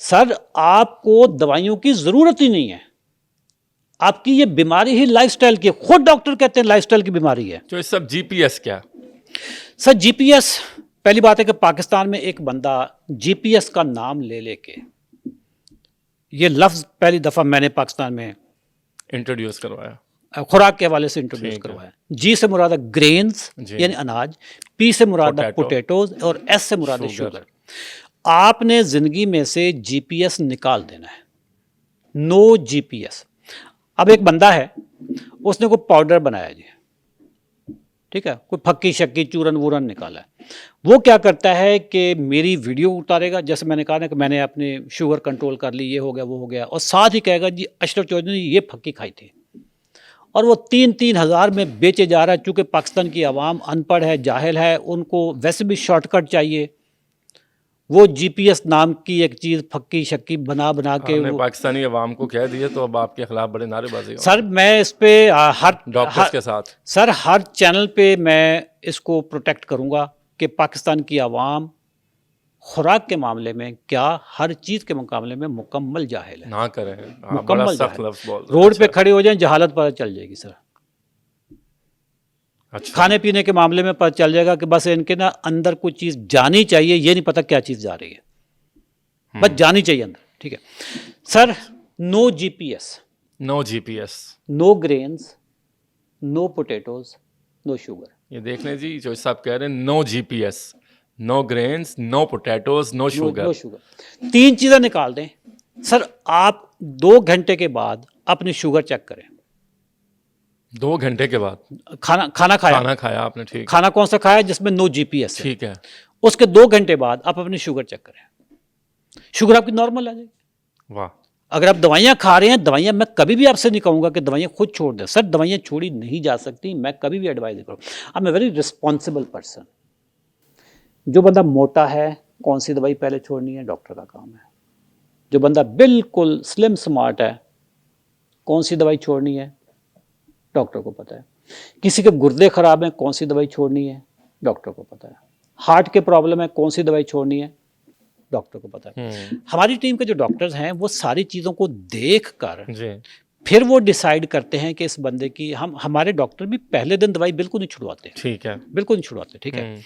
Sir आपको दवाइयों की जरूरत ही नहीं है, आपकी ये बीमारी ही लाइफस्टाइल की, खुद डॉक्टर कहते हैं लाइफस्टाइल की बीमारी है। तो ये सब जीपीएस क्या? सर जीपीएस, पहली बात है कि पाकिस्तान में एक बंदा जीपीएस का नाम ले लेके, ये लफ्ज पहली दफा मैंने पाकिस्तान में इंट्रोड्यूस करवाया, खुराक के हवाले से इंट्रोड्यूस करवाया। जी से मुराद ग्रेन्स यानी अनाज, पी से मुराद पोटैटोज और एस से मुराद शुगर। आपने जिंदगी में से जीपीएस निकाल देना है, नो जीपीएस। अब एक बंदा है, उसने कोई पाउडर बनाया जी, ठीक है, कोई फक्की शक्की चूरन वूरन निकाला है, वो क्या करता है कि मेरी वीडियो उतारेगा, जैसे मैंने कहा ना कि मैंने अपने शुगर कंट्रोल कर ली, ये हो गया वो हो गया, और साथ ही कहेगा जी अशरफ चौधरी ने ये फक्की खाई थी, और वो 3-3 हज़ार में बेचे जा रहा है। चूँकि पाकिस्तान की आवाम अनपढ़ है, जाहिल है, उनको वैसे भी शॉर्टकट चाहिए, वो जीपीएस नाम की एक चीज़ फक्की शक्की बना बना के वो पाकिस्तानी अवाम को कह दिए, तो अब आपके खिलाफ बड़े नारेबाजी हो। सर मैं इस पे हर डॉक्टर्स के साथ सर हर चैनल पे मैं इसको प्रोटेक्ट करूंगा कि पाकिस्तान की आवाम खुराक के मामले में क्या हर चीज़ के मुकाबले में मुकम्मल जाहिल है। ना करें, मुकम्मल सख्त लफ्ज़ बोल रहे हैं। रोड पे खड़े हो जाएं, जहालत पता चल जाएगी सर। अच्छा, खाने पीने के मामले में पता चल जाएगा कि बस इनके ना अंदर कुछ चीज़ जानी चाहिए, ये नहीं पता क्या चीज़ जा रही है, बस जानी चाहिए अंदर, ठीक है sir. No GPS, no GPS, no grains, no potatoes, no sugar. ये देख लें जी, जो साहब कह रहे हैं no GPS, no grains, no potatoes, no sugar. No sugar, 3 चीज़ें निकाल दें सर। आप 2 घंटे के बाद अपनी शुगर चेक करें। 2 घंटे के बाद खाना खाया आपने, ठीक, खाना कौन सा खाया जिसमें नो जीपीएस है, ठीक है। उसके 2 घंटे बाद आप अपनी शुगर चेक करें, शुगर आपकी नॉर्मल आ जाएगी। वाह। अगर आप दवाइयाँ खा रहे हैं, दवाइयाँ मैं कभी भी आपसे नहीं कहूँगा कि दवाइयाँ खुद छोड़ दें सर, दवाइयाँ छोड़ी नहीं जा सकती, मैं कभी भी एडवाइस नहीं करूँ। I am a very responsible person. जो बंदा मोटा है, कौन सी दवाई पहले छोड़नी है, डॉक्टर का काम है। जो बंदा बिल्कुल स्लिम स्मार्ट है, कौन सी दवाई छोड़नी है, डॉक्टर को पता है। किसी के गुर्दे खराब हैं, कौन सी दवाई छोड़नी है, डॉक्टर को पता है। हार्ट के प्रॉब्लम है, कौन सी दवाई छोड़नी है, डॉक्टर को पता है। हमारी टीम के जो डॉक्टर्स हैं वो सारी चीज़ों को देख कर फिर वो डिसाइड करते हैं कि इस बंदे की, हमारे डॉक्टर भी पहले दिन दवाई बिल्कुल नहीं छुड़वाते, ठीक है, बिल्कुल नहीं छुड़वाते, ठीक है।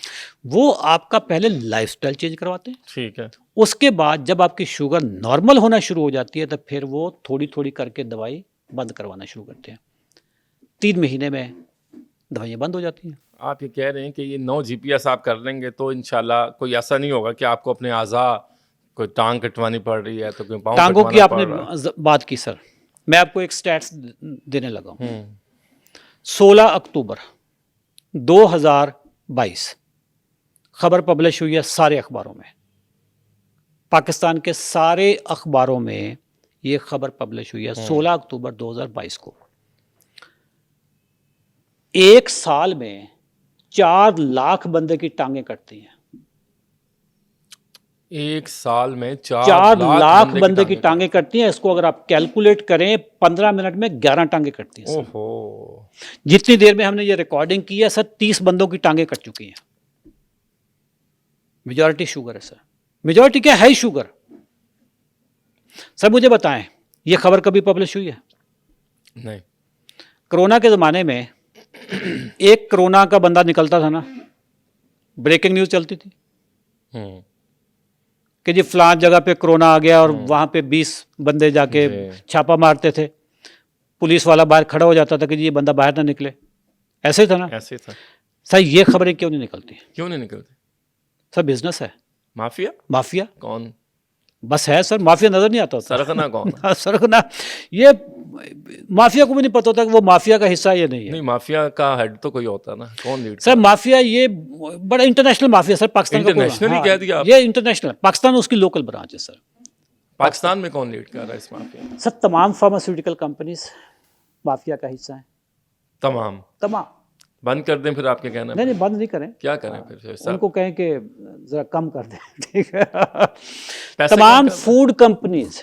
वो आपका पहले लाइफस्टाइल चेंज करवाते हैं, ठीक है। उसके बाद जब आपकी शुगर नॉर्मल होना शुरू हो जाती है तो फिर वो थोड़ी थोड़ी करके दवाई बंद करवाना शुरू करते हैं। 3 महीने में दवाइयाँ बंद हो जाती हैं। आप ये कह रहे हैं कि ये 9 जीपीएस आप कर लेंगे तो इंशाल्लाह कोई ऐसा नहीं होगा कि आपको अपने आज़ा, कोई टांग कटवानी पड़ रही है तो कोई पाँव टांगों की कटवाना पड़ रहा है। आपने बात की सर, मैं आपको एक स्टैट्स देने लगा हूँ। 16 अक्टूबर 2022 खबर पब्लिश हुई है सारे अखबारों में, पाकिस्तान के सारे अखबारों में ये खबर पब्लिश हुई है 16 अक्टूबर 2022 को। 1 साल में 4 लाख बंदे की टांगें कटती हैं। 1 साल में 4 लाख बंदे की टांगें कटती हैं। इसको अगर आप कैलकुलेट करें 15 मिनट में 11 टांगें कटती हैं। ओहो, जितनी देर में हमने ये रिकॉर्डिंग की है सर, 30 बंदों की टांगें कट चुकी हैं। मेजॉरिटी शुगर है सर, मेजॉरिटी क्या है, शुगर। सर मुझे बताएं, ये खबर कभी पब्लिश हुई है? नहीं। कोरोना के ज़माने में एक कोरोना का बंदा निकलता था ना, ब्रेकिंग न्यूज़ चलती थी कि जी फलां जगह पे कोरोना आ गया, और वहाँ पे 20 बंदे जाके छापा मारते थे, पुलिस वाला बाहर खड़ा हो जाता था कि जी ये बंदा बाहर ना निकले। ऐसे था ना? ऐसे था सर ये खबरें क्यों नहीं निकलती? क्यों नहीं निकलती? सर बिजनेस है, माफिया। माफिया कौन? बस है सर, माफिया नजर नहीं आता होता। सरगना कौन? सरगना, ये माफिया को भी नहीं पता होता कि वो माफिया का हिस्सा ये नहीं है। नहीं, माफिया का हेड तो कोई होता ना, कौन लीड? सर माफिया ये बड़ा international mafia sir, Pakistan international ही कह दिया आप। ये इंटरनेशनल, पाकिस्तान उसकी लोकल ब्रांच है सर। पाकिस्तान में कौन लीड कर रहा है इस माफिया? सर तमाम फार्मास्यूटिकल कंपनीज माफिया का हिस्सा है। तमाम बंद कर दें फिर, आपके कहना? नहीं बंद नहीं करें। क्या करें फिर? उनको कहें कि जरा कम कर दें, ठीक है। तमाम food companies,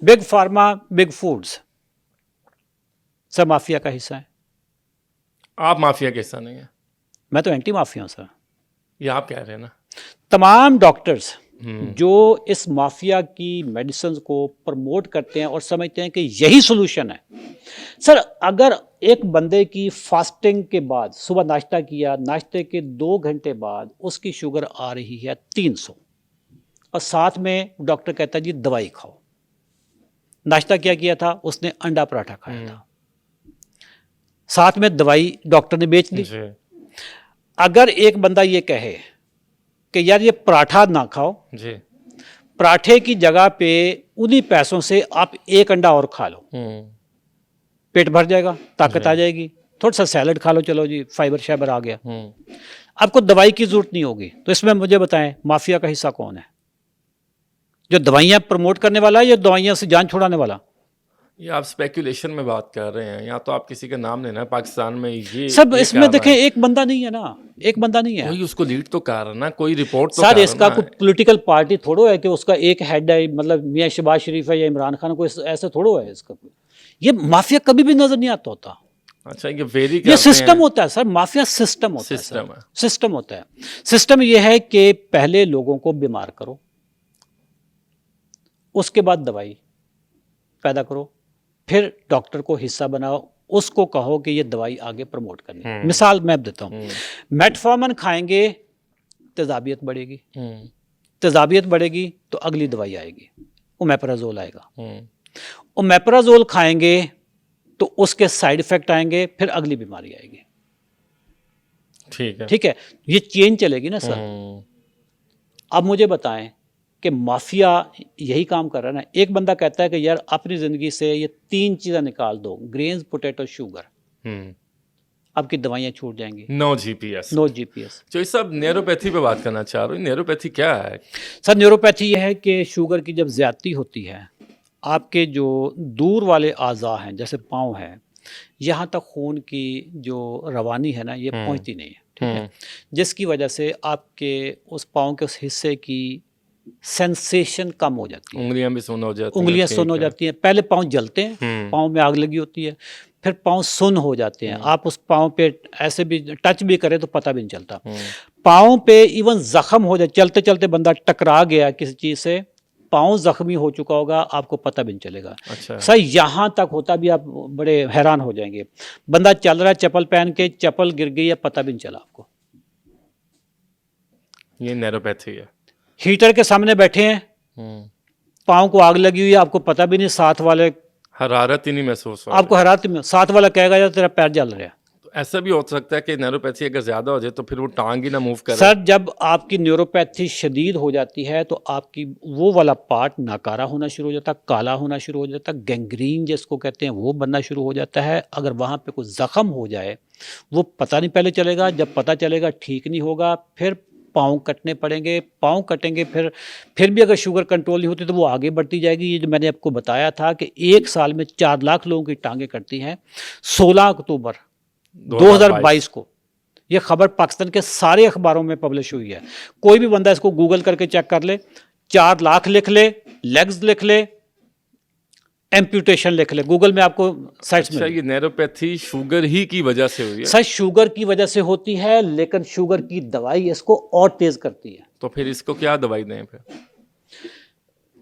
big pharma, big foods, सब माफिया का हिस्सा है। आप माफिया का हिस्सा नहीं है? मैं तो एंटी माफिया हूं सर। ये आप कह रहे हैं ना। तमाम डॉक्टर्स जो इस माफिया की मेडिसिन को प्रमोट करते हैं और समझते हैं कि यही सोल्यूशन है। सर, अगर एक बंदे की फास्टिंग के बाद सुबह नाश्ता किया, नाश्ते के 2 घंटे बाद उसकी शुगर आ रही है 300 और साथ में डॉक्टर कहता है जी दवाई खाओ। नाश्ता क्या किया था उसने? अंडा पराठा खाया था, साथ में दवाई डॉक्टर ने बेच दी। अगर एक बंदा ये कहे कि यार ये पराठा ना खाओ जी, पराठे की जगह पे उन्हीं पैसों से आप एक अंडा और खा लो, पेट भर जाएगा, ताकत आ जाएगी, थोड़ा सा सैलड खा लो, चलो जी फाइबर शाइबर आ गया, आपको दवाई की जरूरत नहीं होगी। तो इसमें मुझे बताएं माफिया का हिस्सा कौन है? जो दवाइयां प्रमोट करने वाला है या दवाइयां से जान छुड़ाने वाला? ये आप स्पेकुलेशन में बात कर रहे हैं, या तो आप किसी का नाम लेना, पाकिस्तान में ये सब इसमें देखें एक बंदा नहीं है ना, एक बंदा नहीं है, कोई उसको लीड तो कर रहा ना, कोई रिपोर्ट तो सर इसका कोई पॉलिटिकल पार्टी थोड़ो है कि उसका एक हेड है, मतलब मियां शहबाज शरीफ है या इमरान खान, कोई ऐसा थोड़ो है इसका। ये माफिया कभी भी नजर नहीं आता होता। अच्छा, ये वेरी ये सिस्टम होता है सर, माफिया सिस्टम होता है, सिस्टम होता है। सिस्टम ये है कि पहले लोगों को बीमार करो, उसके बाद दवाई पैदा करो, फिर डॉक्टर को हिस्सा बनाओ, उसको कहो कि ये दवाई आगे प्रमोट करनी। मिसाल मैं देता हूँ, मेटफॉर्मिन खाएंगे तेजाबियत बढ़ेगी, तेजाबियत बढ़ेगी तो अगली दवाई आएगी, ओमेप्राजोल आएगा, ओमेप्राजोल खाएंगे तो उसके साइड इफेक्ट आएंगे, फिर अगली बीमारी आएगी। ठीक है, ये चेन चलेगी ना सर। अब मुझे बताएं कि माफिया यही काम कर रहा है ना। एक बंदा कहता है कि यार अपनी जिंदगी से ये 3 चीजें निकाल दो, ग्रेन्स, पोटैटो, शुगर, आपकी दवाइयां छूट जाएंगी। No GPS. जो इस सब न्यूरोपैथी पे बात करना चाह रहा हूँ, न्यूरोपैथी क्या है? सर न्यूरोपैथी यह है कि शुगर की जब ज्यादती होती है, आपके जो दूर वाले आज़ा हैं जैसे पाँव है, यहाँ तक खून की जो रवानी है ना ये पहुँचती नहीं है, ठीक है, जिसकी वजह से आपके उस पाँव के उस हिस्से की सेंसेशन कम हो जाती है, उंगलियां भी सुन्न हो जाती हैं, उंगलियां सुन्न हो जाती हैं। पहले पाँव जलते हैं, पाँव में आग लगी होती है, फिर पाँव सुन्न हो जाते हैं। आप उस पाँव पे ऐसे भी टच भी करें तो पता भी नहीं चलता। पाँव पे इवन जख्म हो जाए, चलते चलते बंदा टकरा गया किसी चीज से, पाँव जख्मी हो चुका होगा, आपको पता भी नहीं चलेगा। अच्छा। सर यहाँ तक होता भी, आप बड़े हैरान हो जाएंगे, बंदा चल रहा है चप्पल पहन के, चप्पल गिर गई है, पता भी नहीं चला आपको। ये न्यूरोपैथी है। हीटर के सामने बैठे हैं, पाँव को आग लगी हुई है, आपको पता भी नहीं, साथ वाले हरारत ही नहीं महसूस हो, आपको हरारत में, साथ वाला कहेगा यार तेरा पैर जल रहा है। तो ऐसा भी हो सकता है कि न्यूरोपैथी अगर ज्यादा हो जाए तो फिर वो टांग ही ना मूव करे। सर जब आपकी न्यूरोपैथी शदीद हो जाती है तो आपकी वो वाला पार्ट नाकारा होना शुरू हो जाता है, काला होना शुरू हो जाता है, गैंग्रीन जिसको कहते हैं वो बनना शुरू हो जाता है। अगर वहाँ पे कोई जख्म हो जाए वो पता नहीं पहले चलेगा, जब पता चलेगा ठीक नहीं होगा, फिर पाँव कटने पड़ेंगे, पाँव कटेंगे, फिर भी अगर शुगर कंट्रोल नहीं होती तो वो आगे बढ़ती जाएगी। ये जो मैंने आपको बताया था कि 1 साल में 4 लाख लोगों की टांगें कटती हैं। 16 अक्टूबर 2022 को ये खबर पाकिस्तान के सारे अखबारों में पब्लिश हुई है। कोई भी बंदा इसको गूगल करके चेक कर ले, 4 लाख लिख ले, लेग्स लिख ले, एम्प्यूटेशन लिख ले, गूगल में आपको साइट्स में। ये न्यूरोपैथी शुगर ही की वजह से हुई है? सर शुगर की वजह से होती है, लेकिन शुगर की दवाई इसको और तेज करती है। तो फिर इसको क्या दवाई दें? फिर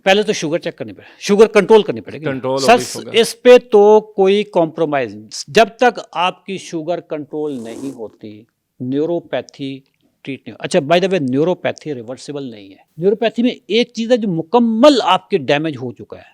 पहले तो शुगर चेक करनी पड़ेगी, शुगर कंट्रोल करनी पड़ेगी। कंट्रोल सर इस पे तो कोई कॉम्प्रोमाइज, जब तक आपकी शुगर कंट्रोल नहीं होती न्यूरोपैथी ट्रीट नहीं। अच्छा by the way, neuropathy reversible नहीं है। न्यूरोपैथी में एक चीज़ है जो मुकम्मल आपके डैमेज हो चुका है,